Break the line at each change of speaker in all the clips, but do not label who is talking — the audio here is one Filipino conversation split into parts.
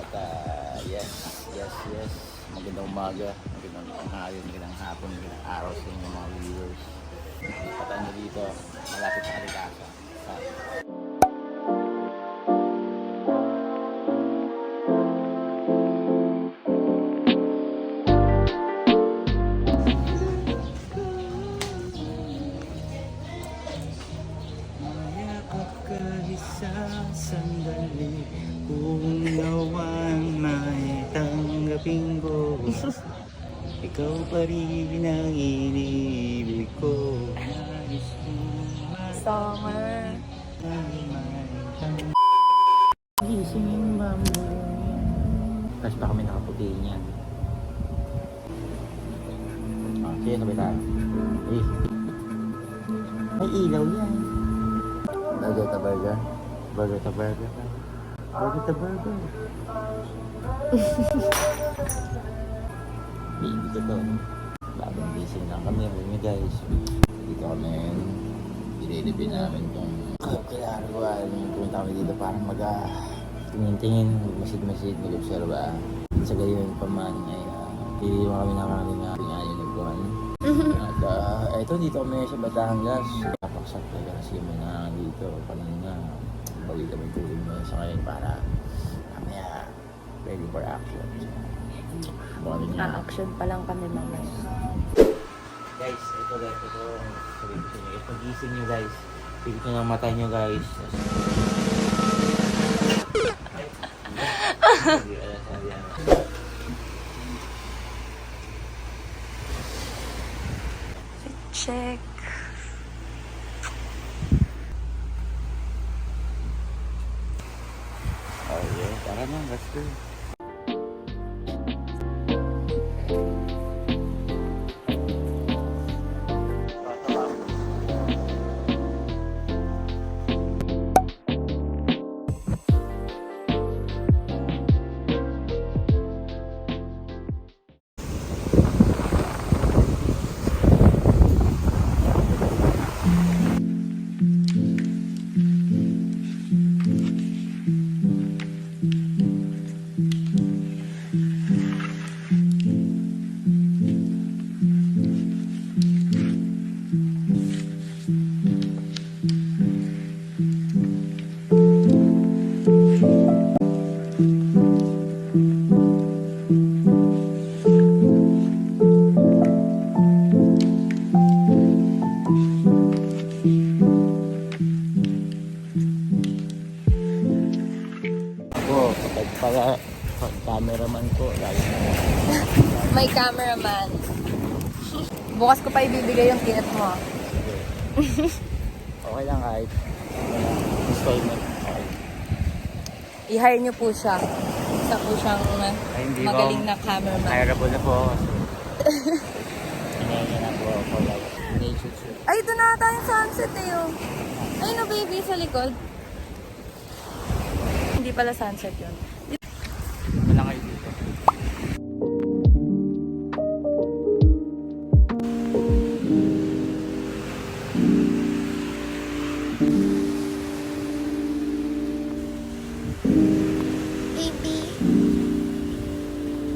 Yes, yes, yes. Magandang umaga, magandang tanghali, magandang hapon, magandang araw sa inyo mga viewers. Patan nyo dito, malapit sa Kalikasan.
Mayakap ka isang sandali kung nawan may tanggapin ko. Ikaw pa rin ang iniibig ko. Nais kong
Summer.
Gising ba mo? Tapos pa kami nakaputi niyan. Sige, sabay tayo. May ilaw yan. Burger to burger. Burger to burger. Burger to burger. Baby ko to. Bagong gising lang kami. Kami guys. Dito kami. Ililipin namin itong kailangan ko. Pumunta kami dito parang tingin-tingin. Masid-masid. Mag-observa. Sa gayon pa man ay piliwan kami ng aming nagbuhan. At eto dito kami sa Batangas. Napaksak talaga kasi yung mga dito. Kanina, bawin kami tulog mo sa ngayon para mamaya ready for action.
Action pa lang kami mga.
Guys, ito guys, ito sabihin ko sa inyo. Pag-gising nyo guys, pigit nyo ng mata nyo guys.
Check.
Oh yeah, tara na, let's go. Pag cameraman ko, lagi na.
May cameraman. Bukas ko pa ibibigay yung kinat mo.
Okay lang kahit installment. Okay.
I-hire nyo po siya. Isa po siyang
Hindi
magaling
po.
na cameraman.
Hireable na po ako. Hinahinga na po ako. Nature shoot.
Ay, ito na tayong sunset eh. Oh. Ay, no baby, sa likod. Hindi pala sunset yun.
Wala kayo dito.
Baby.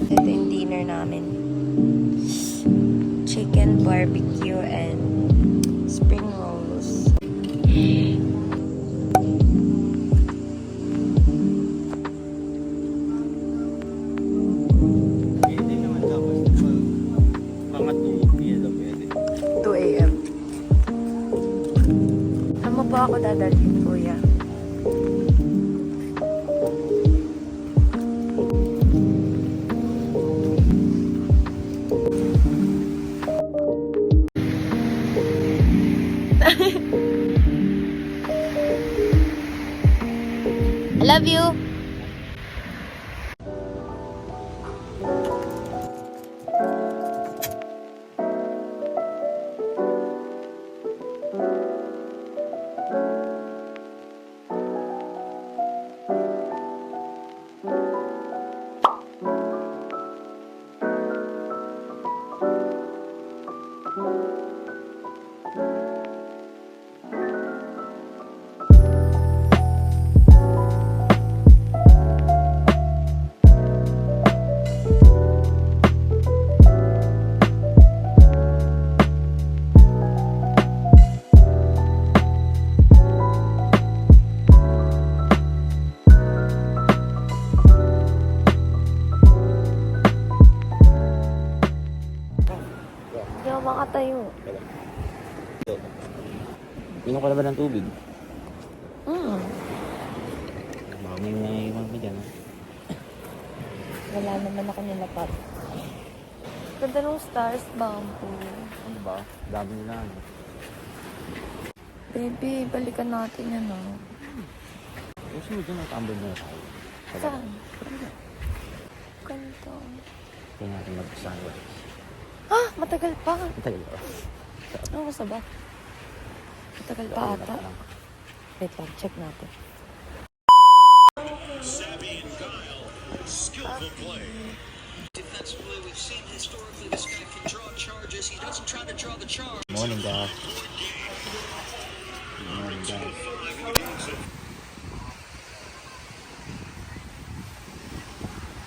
Ito yung dinner namin. Chicken barbecue and spring rolls.
Pwede naman tapos mga 2 p.m. pwede.
2 a.m. Saan mo po ako dadalhin, kuya? I love you. tumayo.
Ito. Inom ka na ba ng tubig? Baka may naiiwan ka dyan, ha?
Wala naman ako nilapat. Ganda ng stars bamboo.
Ano ba? Dami nila, ano?
Baby, balikan natin yan, oh.
Gusto mo dyan, natambol na tayo.
Saan? Ganito.
Kaya natin mag-sunrise.
Ah, matagal pa.
Ang tagal ba?
Ano gusto ba? Matagal pa ata. Wait lang, check natin.
Savvy and guile, skillful play. Defensively, we've seen historically this guy can draw charges. He doesn't try to draw the charge.
Morning, guys. Morning, guys.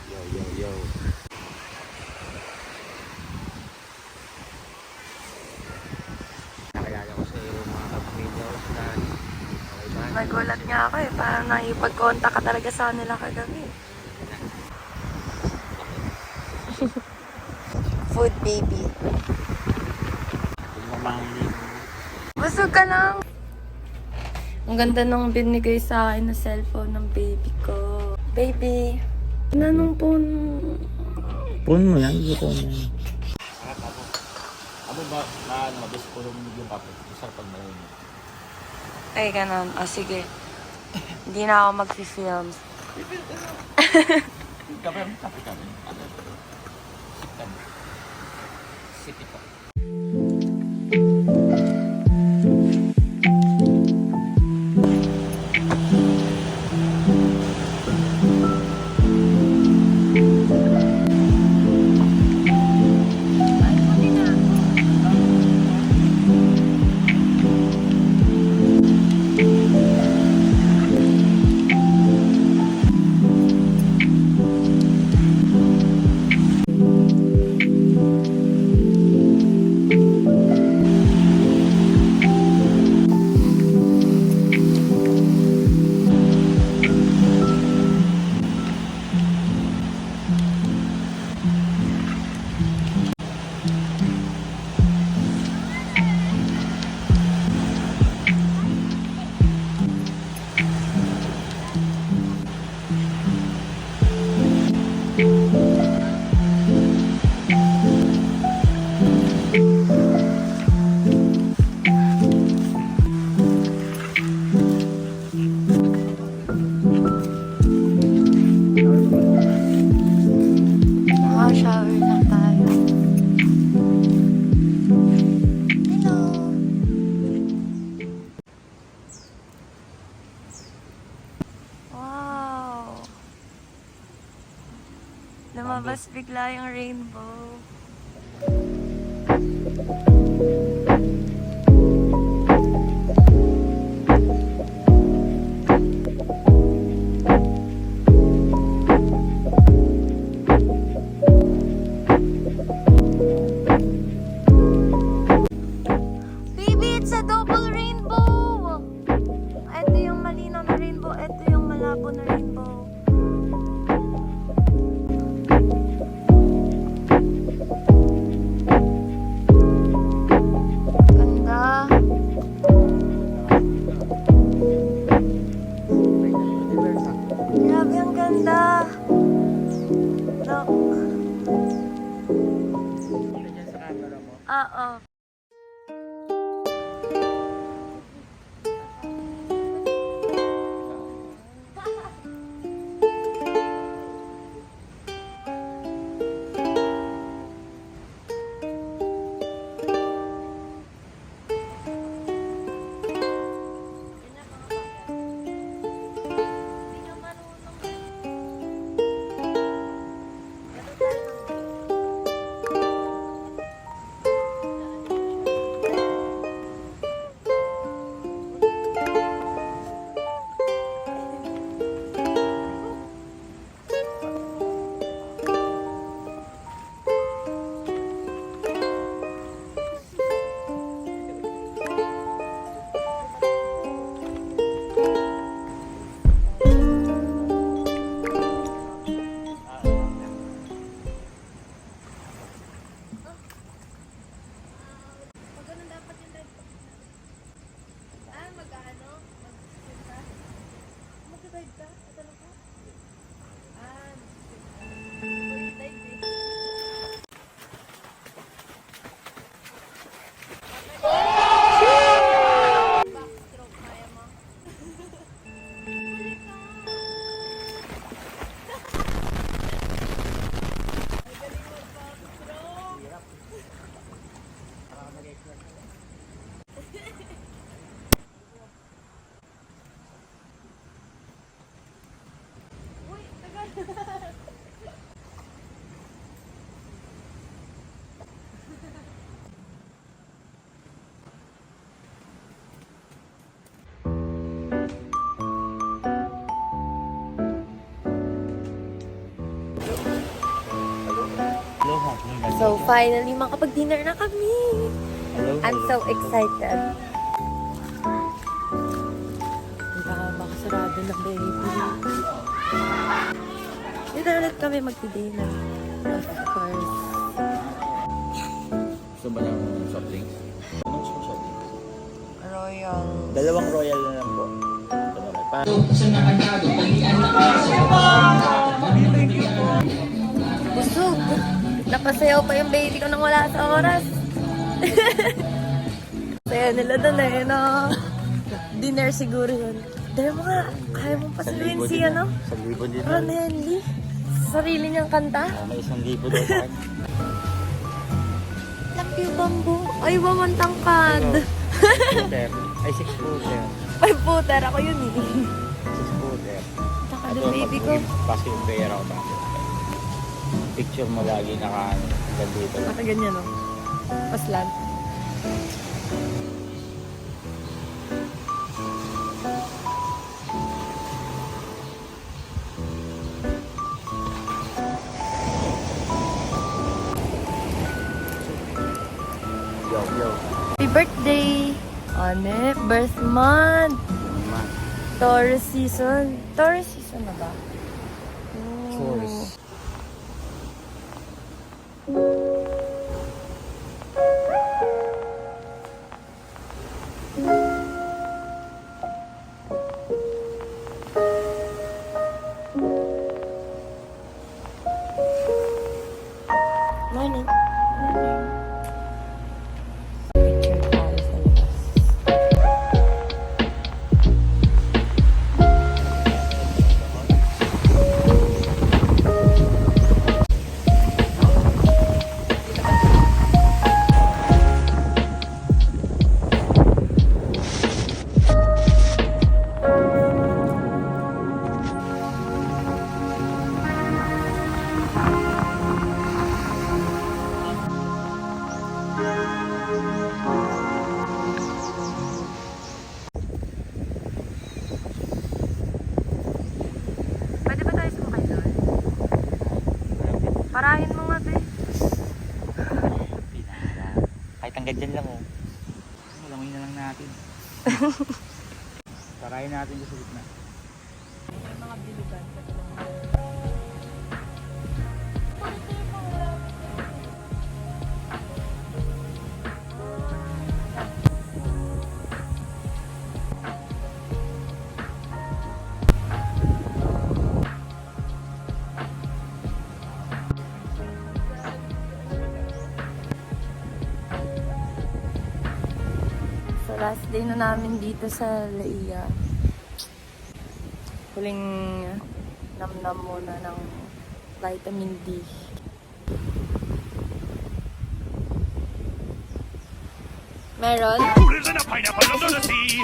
Yo, yo, yo. Nakilala ko sa iyo mga kapamilya ko sa okay ba?
Nagulat nga ako eh. Parang nakipag-contact ka talaga sa kanila kagabi. Food baby.
Yung mamangin.
Busog ka lang. Ang ganda nung binigay sa akin na cellphone ng baby ko. Baby. Ano nung phone?
Phone mo yan, yung phone mo yan. Abo ba, mabis ko yung kapit. Isang pag malayin.
Ay, ganun. O, sige. Hindi na ako mag-film.
Kapit kami. Sip kami. Sip ito.
Shower lang tayo. Hello! Wow! Lumabas bigla yung rainbow. Baby, it's a double rainbow! Ito yung malinaw na rainbow, ito yung malabo na rainbow. Ganda. Grabe, ang ganda. Look. Oo.
Aloha.
So finally, makapag-dinner na kami.
Aloha.
I'm so excited. Baka sarado na, baby. Dito ulit kami mag-dinner. Of course.
Gusto ba ng soft drinks? Anong gusto mo soft drinks?
Royal.
Dalawang royal na lang po. Ito naman.
Busog. Napasayaw pa yung baby ko nang wala sa oras. Saya nila doon eh, no? Dinner siguro yun. Dahil mo nga, kaya mong pasaluin si, ano?
1,000 din.
Ron Henley. Sa sarili niyang kanta.
May 1,000 daw sa akin.
Love you, bamboo. Ay, wawan tangkad.
Footer. Ay, 6 footer.
5 footer. Ako yun eh.
6 footer.
Taka doon, baby ko.
Pass yung pera ko tayo. Picture mo lagi naka-ano. Dito.
Naka ganyan, no? Paslan.
Yo, yo.
Happy birthday! Ane, birth month.
Naman.
Taurus season. Taurus season na ba? Oh.
Chores.
Morning. Picture tayo sa labas. Pwede ba tayo sumakay doon? Parahin mo nga, be.
Pinara. Kahit hanggang dyan lang, oh. Malangoy na lang natin. Tarayin natin dyan sa gitna.
May mga biligan. So last day na namin dito sa Laia. Huling namnam muna ng vitamin D. Meron?
Who lives in a pineapple under the sea?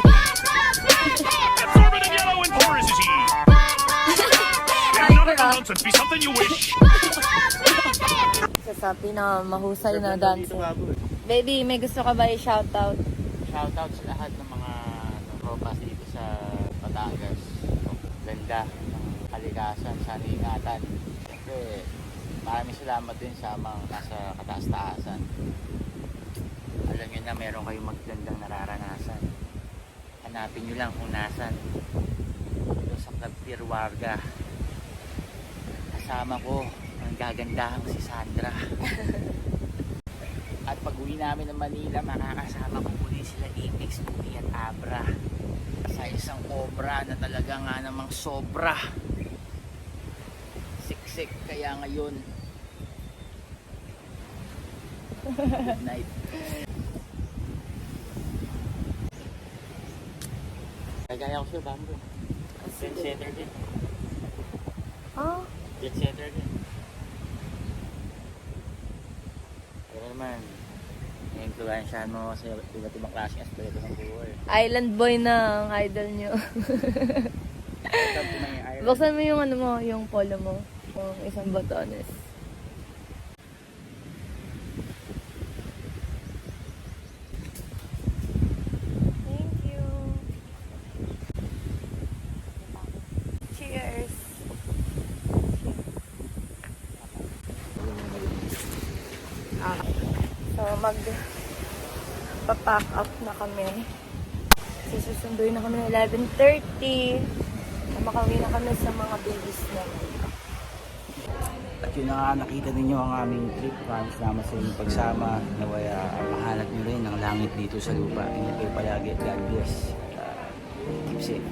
Absorbent and yellow and porous is he. It's not a nonsense, be something you wish.
Sasabi na mahusay na dancer. Baby, may gusto ka ba i-shoutout?
Shoutout sa lahat ng mga tropas dito sa Batangas. Ganda ng kalikasan, sana ingatan. Siyempre, maraming salamat din sa mga nasa kataas-taasan. Alam nyo na meron kayong magandang nararanasan. Hanapin nyo lang kung nasan. Ito sa Club Tirwarga. Kasama ko ang gagandahang si Sandra. At pag uwi namin ng Manila, makakasama ko muli sila Apex, Puti at Abra. Sa isang obra na talaga nga namang sobra. Siksik kaya ngayon. Good night. Kagaya ko siya, Bamboo. Jet setter din.
Oh,
Jet setter din. Pero naman, na-influensyahan mo sa iba't ibang klaseng aspeto ng buhay.
island boy na ang idol nyo.
Welcome to my
Buksan mo yung ano mo, yung polo mo. Yung isang botones. Thank you. Cheers. So, pack up na kami. Susunduin na kami ng 11:30. Makauwi na kami sa mga babies namin.
At yun na nga, nakita ninyo ang aming trip. Maraming salamat sa inyong pagsama. Nawaya mahanap nyo rin ang langit dito sa lupa. Ingat kayo palagi. God bless. Keep safe.